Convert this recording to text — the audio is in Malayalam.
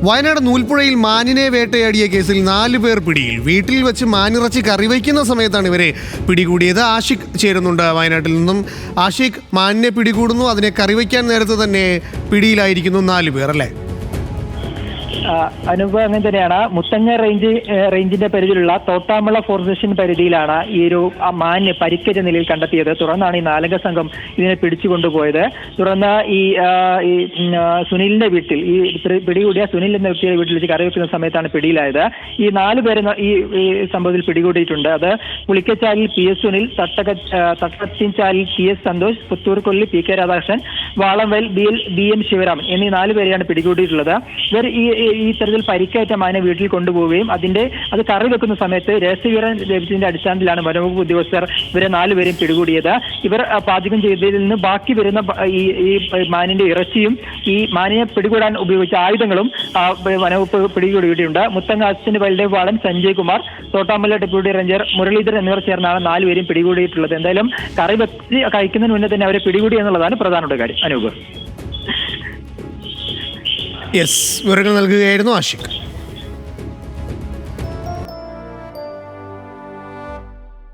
വയനാട് നൂൽപ്പുഴയിൽ മാനിനെ വേട്ടയാടിയ കേസിൽ 4 പേർ പിടിയിൽ. വീട്ടിൽ വെച്ച് മാനിറച്ചി കറിവയ്ക്കുന്ന സമയത്താണ് ഇവരെ പിടികൂടിയത്. ആഷിഖ് ചേരുന്നുണ്ട് വയനാട്ടിൽ നിന്നും. ആഷിഖ്, മാനിനെ പിടികൂടുന്നു, അതിനെ കറിവയ്ക്കാൻ നേരത്ത് തന്നെ പിടിയിലായിരിക്കുന്നു 4 പേർ, അല്ലേ? അനുഭവം അങ്ങനെ തന്നെയാണ്. മുത്തങ്ങ റേഞ്ചിന്റെ പരിധിയിലുള്ള തോട്ടാമള ഫോറസ്റ്റ് സ്റ്റേഷൻ പരിധിയിലാണ് ഈ ഒരു മാന് പരിക്കേറ്റ നിലയിൽ കണ്ടെത്തിയത്. തുടർന്നാണ് ഈ 4 സംഘം ഇതിനെ പിടിച്ചുകൊണ്ടുപോയത്. തുടർന്ന് ഈ സുനിലിന്റെ വീട്ടിൽ, ഈ പിടികൂടിയ സുനിൽ എന്ന വ്യക്തിയുടെ വീട്ടിൽ വെച്ച് കറിവെക്കുന്ന സമയത്താണ് പിടിയിലായത്. ഈ 4 പേരെ ഈ സംഭവത്തിൽ പിടികൂടിയിട്ടുണ്ട്. അത് Pulikkachalil PS Sunil, തട്ടത്തിൻചാലിൽ TS Santhosh, പുത്തൂർക്കൊല്ലി PK Radhakrishnan, വാളംവയൽ BM Sivaraman എന്നീ 4 പേരെയാണ് പിടികൂടിയിട്ടുള്ളത്. ഇവർ ഈ തരത്തിൽ പരിക്കേറ്റ മാനെ വീട്ടിൽ കൊണ്ടുപോവുകയും അത് കറി വെക്കുന്ന സമയത്ത് രഹസ്യവിവരം ലഭിച്ചതിന്റെ അടിസ്ഥാനത്തിലാണ് വനംവകുപ്പ് ഉദ്യോഗസ്ഥർ ഇവരെ 4 പേരെയും പിടികൂടിയത്. ഇവർ പാചകം ചെയ്തതിൽ നിന്ന് ബാക്കി വരുന്ന ഈ മാനിന്റെ ഇറച്ചിയും ഈ മാനിനെ പിടികൂടാൻ ഉപയോഗിച്ച ആയുധങ്ങളും വനംവകുപ്പ് പിടികൂടിയിട്ടുണ്ട്. Muthanga assistant wildlife warden Sanjay Kumar, Thottamala deputy ranger Muraleedharan എന്നിവർ ചേർന്നാണ് 4 പേരെയും പിടികൂടിയിട്ടുള്ളത്. എന്തായാലും കറി വെച്ച് കഴിക്കുന്നതിന് മുന്നേ തന്നെ അവരെ പിടികൂടി എന്നുള്ളതാണ് പ്രധാനപ്പെട്ട കാര്യം. അനൂപ്. യെസ്, വിവരങ്ങൾ നൽകുകയായിരുന്നു ആഷിഖ്.